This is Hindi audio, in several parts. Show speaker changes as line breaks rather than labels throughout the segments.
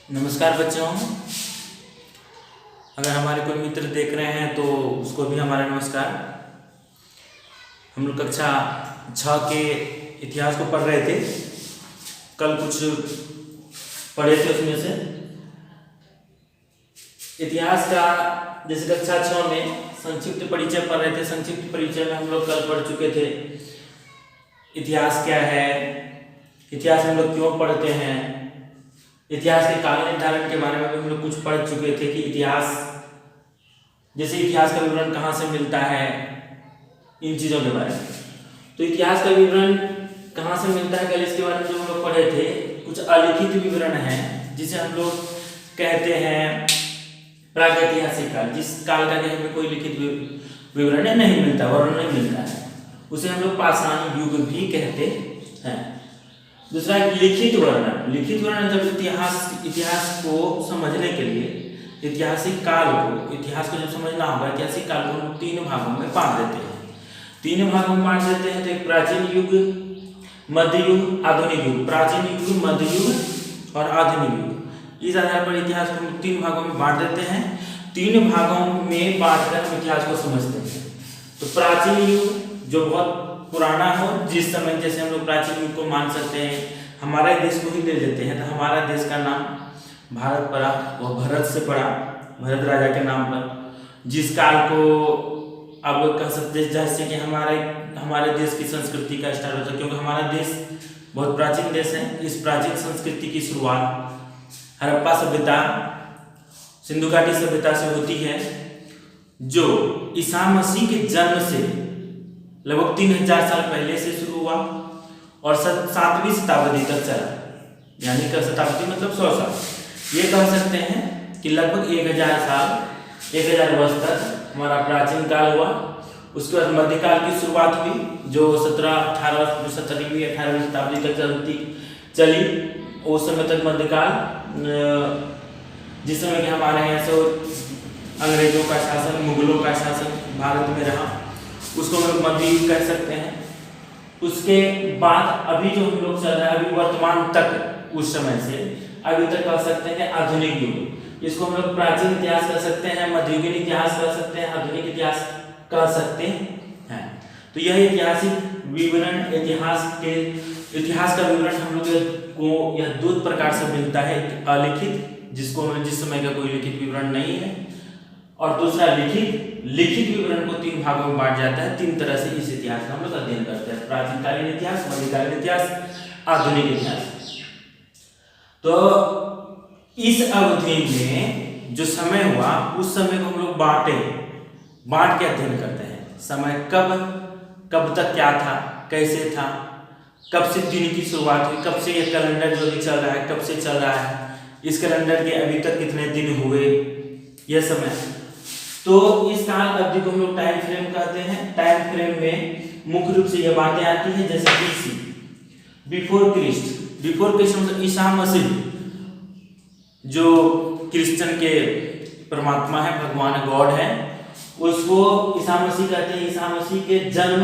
नमस्कार बच्चों। अगर हमारे कोई मित्र देख रहे हैं तो उसको भी हमारा नमस्कार। हम लोग कक्षा 6 के इतिहास को पढ़ रहे थे। कल कुछ पढ़े थे, उसमें से इतिहास का जैसे कक्षा 6 में संक्षिप्त परिचय पढ़ रहे थे। संक्षिप्त परिचय में हम लोग कल पढ़ चुके थे इतिहास क्या है, इतिहास हम लोग क्यों पढ़ते हैं, इतिहास के काल निर्धारण के बारे में भी हम लोग कुछ पढ़ चुके थे कि इतिहास जैसे इतिहास का विवरण कहाँ से मिलता है, इन चीज़ों के बारे में। तो इतिहास का विवरण कहाँ से मिलता है, कल इसके बारे में जो हम लोग पढ़े थे, कुछ अलिखित विवरण है जिसे हम लोग कहते हैं प्रागैतिहासिक काल। जिस काल का हमें कोई लिखित विवरण नहीं मिलता, वर्णन नहीं मिलता है, उसे हम लोग पाषाण युग भी कहते हैं। दूसरा लिखित वर्णन। लिखित वर्णन जब इतिहास को समझने के लिए ऐतिहासिक काल को, इतिहास को जब समझना होगा, ऐतिहासिक काल को हम 3 भागों में बांट देते हैं। 3 भागों में बांट देते हैं। तो एक प्राचीन युग, मध्य युग, आधुनिक युग। प्राचीन युग, मध्य युग और आधुनिक युग। इस आधार पर इतिहास को हम 3 भागों में बांट देते हैं। 3 भागों में बांटकर हम इतिहास को समझते हैं। तो प्राचीन युग जो बहुत पुराना हो, जिस समय जैसे हम लोग प्राचीन युग को मान सकते हैं, हमारे देश को ही ले लेते हैं तो हमारा देश का नाम भारत पड़ा, वो भरत से पड़ा, भरत राजा के नाम पर। जिस काल को अब कह सकते हैं जैसे कि हमारे देश की संस्कृति का स्टार्ट होता है, क्योंकि हमारा देश बहुत प्राचीन देश है। इस प्राचीन संस्कृति की शुरुआत हड़प्पा सभ्यता, सिंधु घाटी सभ्यता से होती है, जो ईसा मसीह के जन्म से लगभग 3000 साल पहले से शुरू हुआ और 7वीं शताब्दी तक चला। यानी कि शताब्दी मतलब 100 साल, ये कह सकते हैं कि लगभग 1000 साल, 1000 वर्ष तक हमारा प्राचीन काल हुआ। उसके बाद मध्यकाल की शुरुआत हुई, जो 17वीं 18वीं शताब्दी तक चली। उस समय तक मध्यकाल, जिस समय के हमारे यहाँ से अंग्रेजों का शासन, मुगलों का शासन भारत में रहा, उसको हम लोग मध्य युग कह सकते हैं। उसके बाद अभी जो हम लोग चल रहा है, अभी वर्तमान तक, उस समय से अभी तक कह सकते हैं आधुनिक युग। इसको हम लोग प्राचीन इतिहास कह सकते हैं, मध्ययुगीन इतिहास कह सकते हैं, आधुनिक इतिहास कह सकते हैं। तो यह ऐतिहासिक विवरण, इतिहास का विवरण हम लोग को यह 2 प्रकार से मिलता है। एक अलिखित, जिसको जिस समय का कोई लिखित विवरण नहीं है, और दूसरा लिखित विवरण को 3 भागों में बांट जाता है। 3 तरह से इस इतिहास का हम लोग अध्ययन करते हैं: प्राचीन कालीन इतिहास, मध्यकालीन इतिहास, आधुनिक इतिहास। तो इस अवधि में जो समय हुआ, उस समय को हम लोग बांट के अध्ययन करते हैं। समय कब तक क्या था, कैसे था, कब से दिन की शुरुआत हुई, कब से यह कैलेंडर जो भी चल रहा है, कब से चल रहा है, इस कैलेंडर के अभी तक कितने दिन हुए, यह समय। तो इस काल अवधि को हम लोग टाइम फ्रेम कहते हैं। टाइम फ्रेम में मुख्य रूप से यह बातें आती हैं, जैसे BC, बिफोर क्रिस्ट मतलब ईसा मसीह, जो क्रिश्चियन के परमात्मा है, भगवान गॉड है, उसको ईसा मसीह कहते हैं। ईसा मसीह के जन्म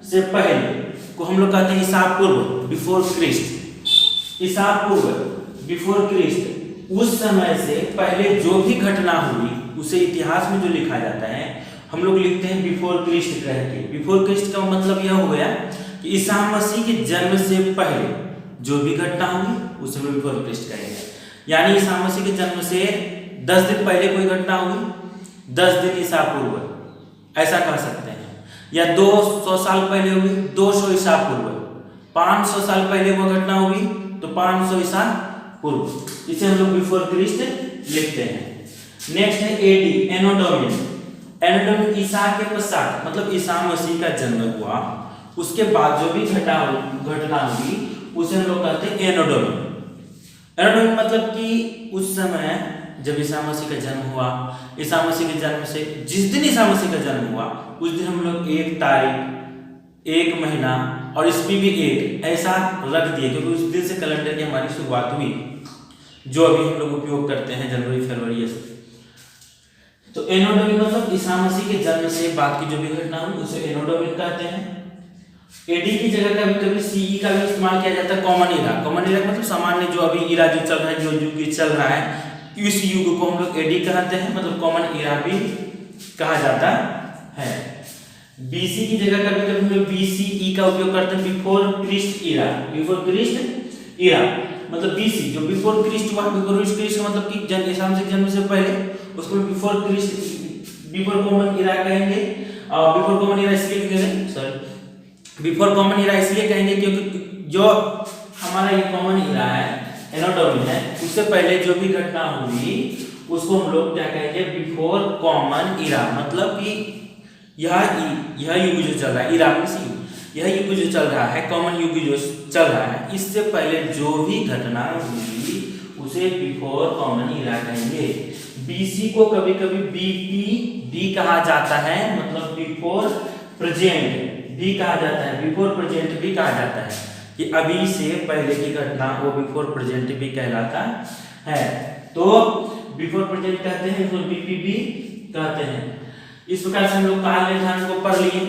से पहले को हम लोग कहते हैं ईसा पूर्व, बिफोर क्रिस्ट। ईसा पूर्व, बिफोर क्रिस्ट, उस समय से पहले जो भी घटना हुई उसे इतिहास में जो लिखा जाता है, हम लोग लिखते हैं बिफोर क्रिस्ट कह के। बिफोर क्रिस्ट का मतलब यह हो गया कि ईसा मसीह के जन्म से पहले जो भी घटना हुई उसे हम बिफोर क्रिस्ट कहेंगे। यानी ईसा मसीह के जन्म से 10 दिन पहले कोई घटना हुई, 10 दिन ईसा पूर्व, ऐसा कह सकते हैं। या 200 साल पहले हुई, 200 ईसा पूर्व। 500 साल पहले वो घटना हुई तो 500 ईसा पूर्व। इसे हम लोग बिफोर क्रिस्ट लिखते हैं। नेक्स्ट है AD, एनो डोमिनी। ईसा के पश्चात, मतलब ईसा मसीह का जन्म हुआ, उसके बाद जो भी घटना हुई उसे हम लोग कहते हैं एनो डोमिनी। मतलब कि उस समय जब ईसा मसीह का जन्म हुआ, ईसा मसीह के जन्म से जिस दिन ईसा मसीह का जन्म हुआ उस दिन हम लोग 1 तारीख, 1 महीना और ईस्वी भी 1 ऐसा रख दिए, क्योंकि उस दिन से कैलेंडर की हमारी शुरुआत हुई, जो अभी हम लोग उपयोग करते हैं, जनवरी, फरवरी, ये सब। तो एनो डोमिनी मतलब ईसा मसीह के जन्म से बाद की जो भी घटना हुई उसे एनो डोमिनी कहते हैं। एडी की जगह कभी कभी सीई का भी इस्तेमाल किया जाता है, कॉमन इरा। कॉमन इरा मतलब सामान्य जो अभी इरा जो चल रहा है, जो युग चल रहा है, इस युग को हम लोग एडी कहते हैं, मतलब कॉमन इरा भी कहा जाता है। बीसी की जगह कभी कभी हम लोग बीसीई का उपयोग करते हैं, बिफोर क्रिस्ट इरा। बिफोर क्रिस्ट इरा मतलब बीसी जो बिफोर क्रिस्ट हुआ, बिफोर क्रिस्ट मतलब कि जन्म ईसा मसीह के जन्म से पहले, उसको before Christ, before common era कहेंगे। और बिफोर कॉमन इरा इसलिए कहेंगे, सॉरी, बिफोर कॉमन इरा इसलिए कहेंगे क्योंकि जो हमारा ये कॉमन इरा है, एनो डोमिन है, उससे पहले जो भी घटना हुई उसको हम लोग क्या कहेंगे, बिफोर कॉमन इरा। मतलब कि यह युग जो चल रहा है, इरा मींस युग, यह युग जो चल रहा है, कॉमन युग जो चल रहा है, इससे पहले जो भी घटना हुई उसे बिफोर कॉमन इरा कहेंगे। बीसी को कभी कभी बीपीडी कहा जाता है, मतलब बिफोर प्रेजेंट भी कहा जाता है, बिफोर प्रेजेंट भी कहा जाता है, कि अभी से पहले की घटना वो बिफोर प्रेजेंट भी कहलाता है। तो बिफोर प्रेजेंट कहते हैं, तो बीपीबी कहते हैं। इस प्रकार से हम लोग काल निर्धारण को पढ़ लिए।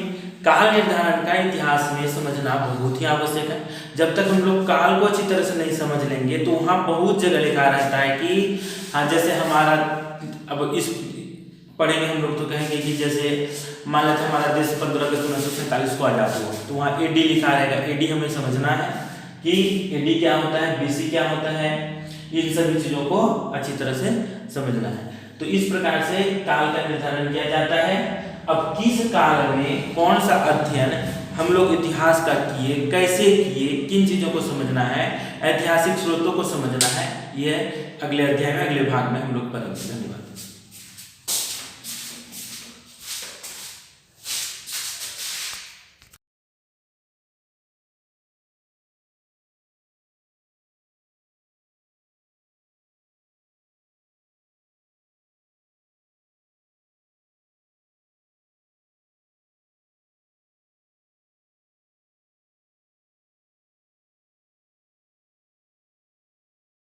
काल निर्धारण का इतिहास में समझना बहुत ही आवश्यक है। जब तक हम लोग काल को अच्छी तरह से नहीं समझ लेंगे तो वहाँ बहुत जगह लिखा रहता है कि हाँ, जैसे हमारा अब इस पढ़ेंगे हम लोग तो कहेंगे कि जैसे मान लेते हमारा देश 15 अगस्त 1947 को आजाद हुआ, तो वहाँ एडी लिखा रहेगा। एडी हमें समझना है कि एडी क्या होता है, बीसी क्या होता है, इन सभी चीजों को अच्छी तरह से समझना है। तो इस प्रकार से काल का निर्धारण किया जाता है। अब किस काल में कौन सा अध्ययन हम लोग इतिहास का किए, कैसे किए, किन चीजों को समझना है, ऐतिहासिक स्रोतों को समझना है, यह अगले अध्याय में, अगले भाग में हम लोग पढ़ेंगे। धन्यवाद।